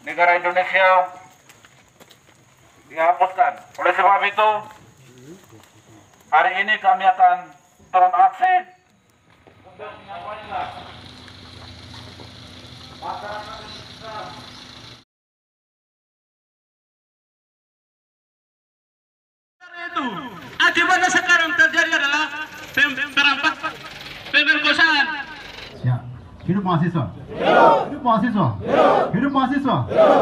negara Indonesia dihapuskan. Oleh sebab itu, hari ini kami akan turun aksi untuk menyampaikan masyarakat Indonesia. Itu akibatnya sekarang terjadi adalah pemerkosaan. Ya, hidup mahasiswa. Hidup mahasiswa. Hidup mahasiswa.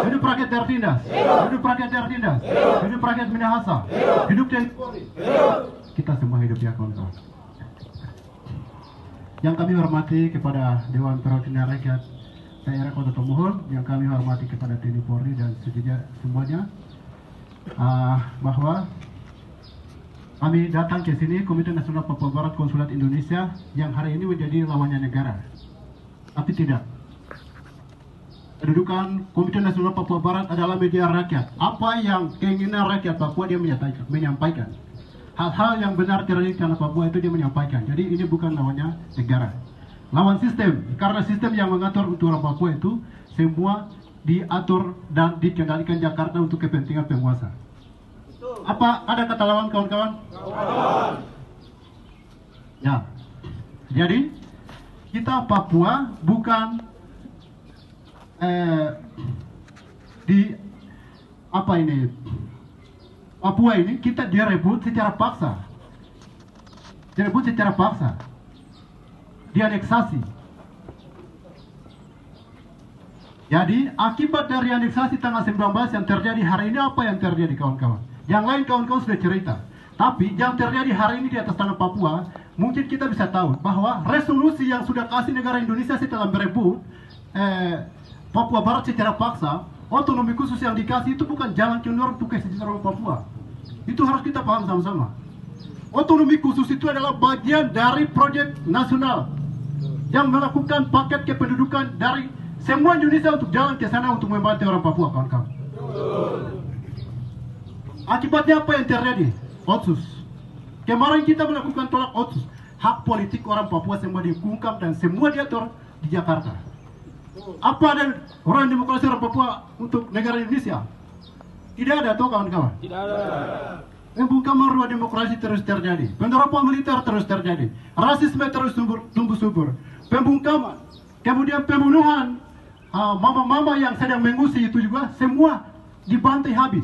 Hidup rakyat tertindas. Hidup rakyat tertindas. Hidup rakyat Minahasa. Hidup TNI Polri. Kita semua hidup ya kawan-kawan. Yang kami hormati kepada Dewan Perwakilan Rakyat Daerah Kota Tomohon, yang kami hormati kepada TNI Polri dan semuanya, bahwa kami datang ke sini Komite Nasional Papua Barat Konsulat Indonesia yang hari ini menjadi lawannya negara. Tapi tidak. Kedudukan Komite Nasional Papua Barat adalah media rakyat. Apa yang keinginan rakyat Papua dia menyampaikan. Hal-hal yang benar terjadi di tanah Papua itu dia menyampaikan. Jadi ini bukan lawannya negara. Lawan sistem. Karena sistem yang mengatur untuk orang Papua itu semua diatur dan dikendalikan Jakarta untuk kepentingan penguasa. Apa ada kata lawan kawan-kawan? Ya. Jadi kita Papua bukan di apa ini? Papua ini kita direbut secara paksa. Direbut secara paksa. Dianeksasi. Jadi akibat dari aneksasi tanggal 19 yang terjadi hari ini, apa yang terjadi kawan-kawan? Yang lain kawan-kawan sudah cerita. Tapi yang terjadi hari ini di atas tanah Papua, mungkin kita bisa tahu bahwa resolusi yang sudah kasih negara Indonesia setelah merebut Papua Barat secara paksa, otonomi khusus yang dikasih itu bukan jalan keluar untuk kesejahteraan Papua. Itu harus kita paham sama-sama. Otonomi khusus itu adalah bagian dari proyek nasional yang melakukan paket kependudukan dari semua Indonesia untuk jalan ke sana untuk membantu orang Papua, kawan-kawan. Akibatnya apa yang terjadi? Otsus. Kemarin kita melakukan tolak otsus. Hak politik orang Papua semua dikungkap dan semua diatur di Jakarta. Apa ada orang demokrasi orang Papua untuk negara Indonesia? Tidak ada tuh kawan-kawan. Tidak ada. Pembungkaman ruang demokrasi terus terjadi. Penerapan militer terus terjadi. Rasisme terus tumbuh subur. Pembungkaman, kemudian pembunuhan mama-mama yang sedang mengungsi itu juga semua dibantai habis.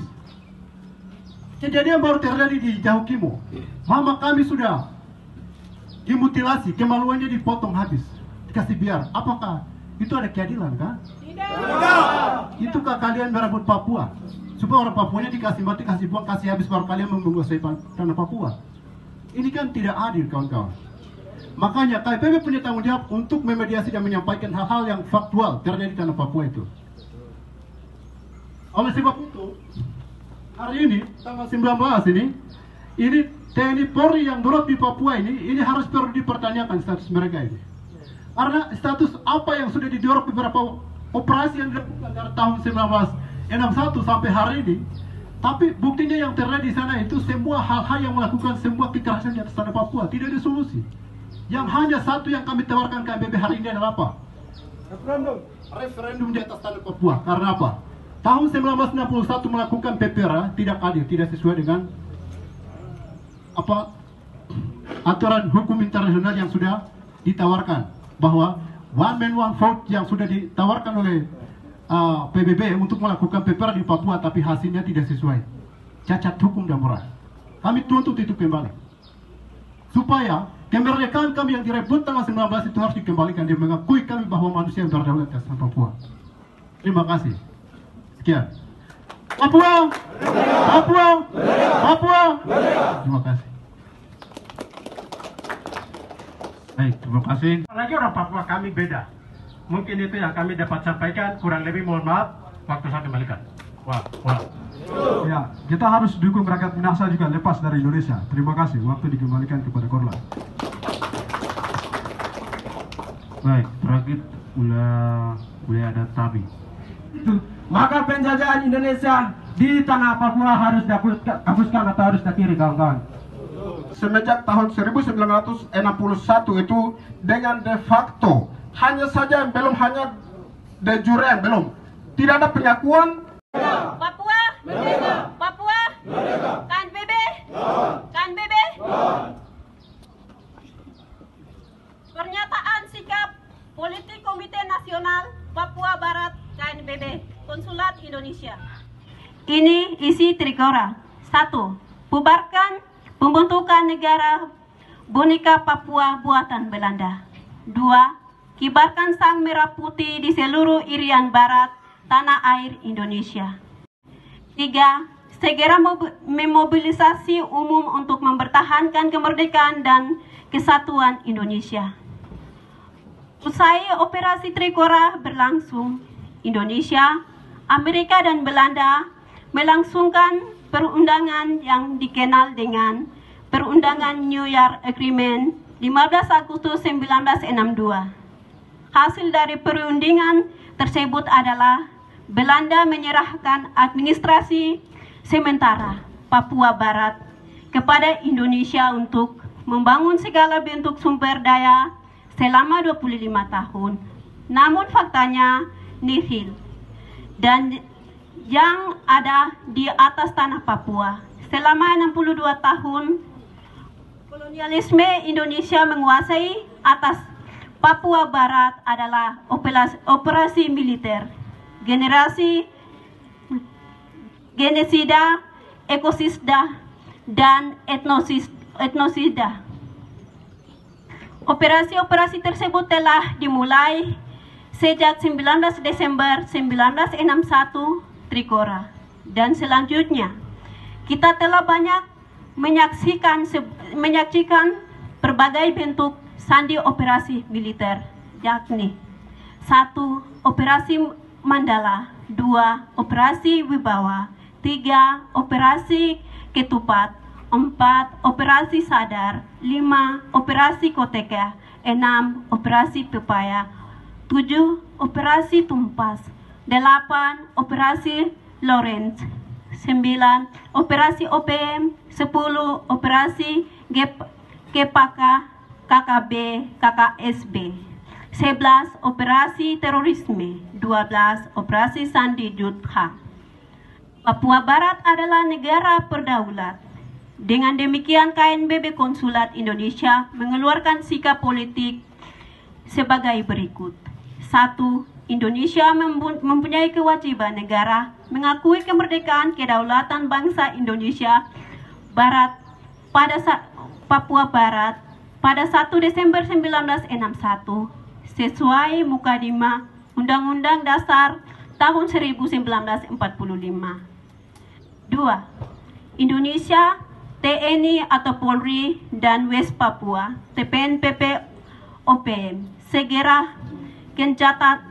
Kejadian baru terjadi di Jahukimo. Mama kami sudah dimutilasi, kemaluannya dipotong habis, dikasih biar. Apakah itu ada keadilan kan? Tidak. Itukah kalian merebut Papua? Supaya orang Papuanya dikasih mati, kasih buang, kasih habis, baru kalian menguasai tanah Papua. Ini kan tidak adil kawan-kawan. Makanya KPP punya tanggung jawab untuk memediasi dan menyampaikan hal-hal yang faktual terjadi di tanah Papua itu. Oleh sebab itu, hari ini, tanggal 19 ini TNI Polri yang dorot di Papua ini harus perlu dipertanyakan status mereka ini. Karena status apa yang sudah didorong beberapa operasi yang dilakukan dari tahun 1961 sampai hari ini, tapi buktinya yang terjadi di sana itu semua hal-hal yang melakukan semua kekerasan di atas tanah Papua, tidak ada solusi. Yang hanya satu yang kami tawarkan KBB hari ini adalah apa? Referendum di atas tanah Papua. Karena apa? Tahun 1961 melakukan PPRA tidak adil, tidak sesuai dengan aturan hukum internasional yang sudah ditawarkan, bahwa one man one vote yang sudah ditawarkan oleh PBB untuk melakukan PPRA di Papua, tapi hasilnya tidak sesuai, cacat hukum dan moral. Kami tuntut itu kembali supaya kemerdekaan kami yang direbut tanggal 19 itu harus dikembalikan. Dia mengakui kami bahwa manusia yang berdaulat atas Papua. Terima kasih. Sekian. Papua, Papua, Papua. Terima kasih. Baik, terima kasih. Lagi orang Papua kami beda. Mungkin itu yang kami dapat sampaikan. Kurang lebih mohon maaf. Waktu saya kembalikan. Wah. Ya, kita harus dukung rakyat Minahasa juga lepas dari Indonesia. Terima kasih. Waktu dikembalikan kepada Korla. Baik, terakhir boleh ada Tabi. Maka penjajahan Indonesia di tanah Papua harus dihapuskan atau harus diakhiri, kawan-kawan. Semenjak tahun 1961 itu dengan de facto hanya saja belum, hanya de jure belum, tidak ada pengakuan. Papua Papua KNPB KNPB. Pernyataan sikap politik Komite Nasional Papua Barat KNPB Konsulat Indonesia. Ini isi Trikora. 1. Bubarkan pembentukan negara boneka Papua buatan Belanda. 2. Kibarkan sang merah putih di seluruh irian barat tanah air Indonesia. 3. Segera memobilisasi umum untuk mempertahankan kemerdekaan dan kesatuan Indonesia. Usai operasi Trikora berlangsung, Indonesia, Amerika dan Belanda melangsungkan perundangan yang dikenal dengan Perundangan New York Agreement 15 Agustus 1962. Hasil dari perundingan tersebut adalah Belanda menyerahkan administrasi sementara Papua Barat kepada Indonesia untuk membangun segala bentuk sumber daya selama 25 tahun. Namun faktanya nihil. Dan yang ada di atas tanah Papua selama 62 tahun kolonialisme Indonesia menguasai atas Papua Barat adalah operasi militer, genosida, ekosida, dan etnosida. Operasi-operasi tersebut telah dimulai sejak 19 Desember 1961 Trikora, dan selanjutnya kita telah banyak menyaksikan berbagai bentuk sandi operasi militer, yakni 1. Operasi Mandala, 2. Operasi Wibawa, 3. Operasi Ketupat, 4. Operasi Sadar, 5. Operasi Koteka, 6. Operasi Pepaya, 7. Operasi Tumpas, 8. Operasi Lawrence, 9. Operasi OPM, 10. Operasi Kepaka, KKB, KKSB, 11. Operasi Terorisme, 12. Operasi Sandi Jutha. Papua Barat adalah negara berdaulat. Dengan demikian KNPB Konsulat Indonesia mengeluarkan sikap politik sebagai berikut. 1. Indonesia mempunyai kewajiban negara mengakui kemerdekaan kedaulatan bangsa Indonesia Barat Papua Barat pada 1 Desember 1961 sesuai Mukadimah Undang-Undang Dasar tahun 1945. 2. Indonesia, TNI atau Polri dan West Papua, TPNPP OPM, segera gencatan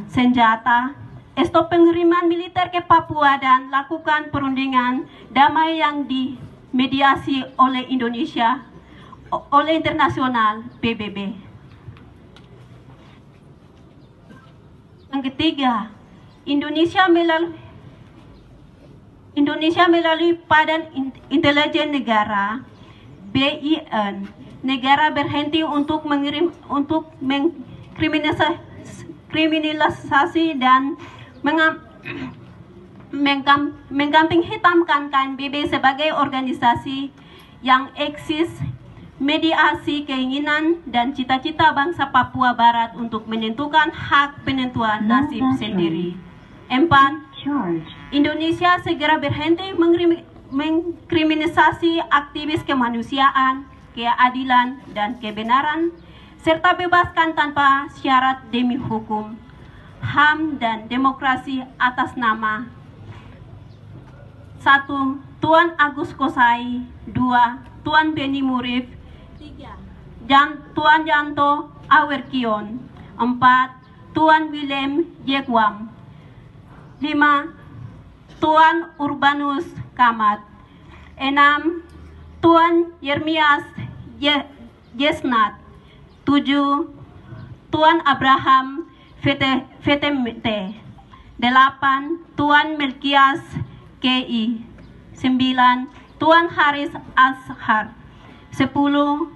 senjata, stop pengiriman militer ke Papua dan lakukan perundingan damai yang dimediasi oleh Indonesia, oleh internasional PBB. Yang ketiga, Indonesia melalui Badan Intelijen Negara BIN negara berhenti untuk mengkriminalisasi dan mengkambing hitamkan KNPB sebagai organisasi yang eksis mediasi keinginan dan cita-cita bangsa Papua Barat untuk menentukan hak penentuan nasib sendiri. 4. Indonesia segera berhenti mengkriminalisasi aktivis kemanusiaan, keadilan, dan kebenaran, serta bebaskan tanpa syarat demi hukum, HAM, dan demokrasi atas nama 1. Tuan Agus Kosai, 2. Tuan Beni Murif, 3. Tuan Janto Awerkion, 4. Tuan Willem Jekwam, 5. Tuan Urbanus Kamat, 6. Tuan Yermias Jesnat, 7. Tuan Abraham Vetemete, 8. Tuan Melkias KI, 9. Tuan Haris Ashar, 10.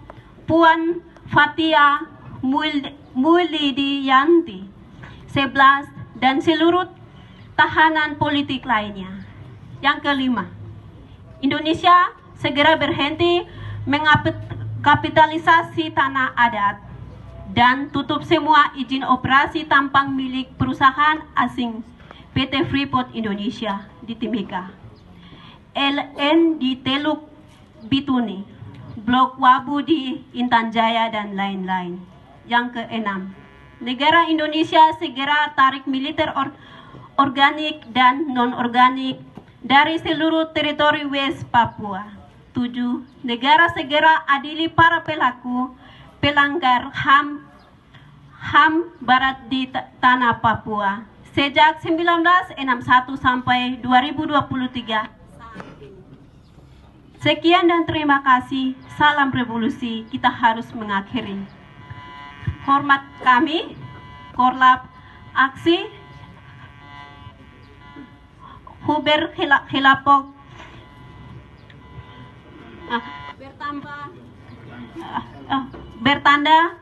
Puan Fatia Mulyadi Yanti, 11. dan seluruh tahanan politik lainnya. Yang kelima, Indonesia segera berhenti mengkapitalisasi tanah adat dan tutup semua izin operasi tambang milik perusahaan asing PT Freeport Indonesia di Timika, LN di Teluk Bituni, Blok Wabu di Intan Jaya, dan lain-lain. Yang keenam, negara Indonesia segera tarik militer organik dan non-organik dari seluruh teritori West Papua. 7. Negara segera adili para pelaku pelanggar HAM Barat di tanah Papua sejak 1961 sampai 2023. Sekian dan terima kasih. Salam revolusi, kita harus mengakhiri. Hormat kami, Korlap Aksi Huber Khilapok bertanda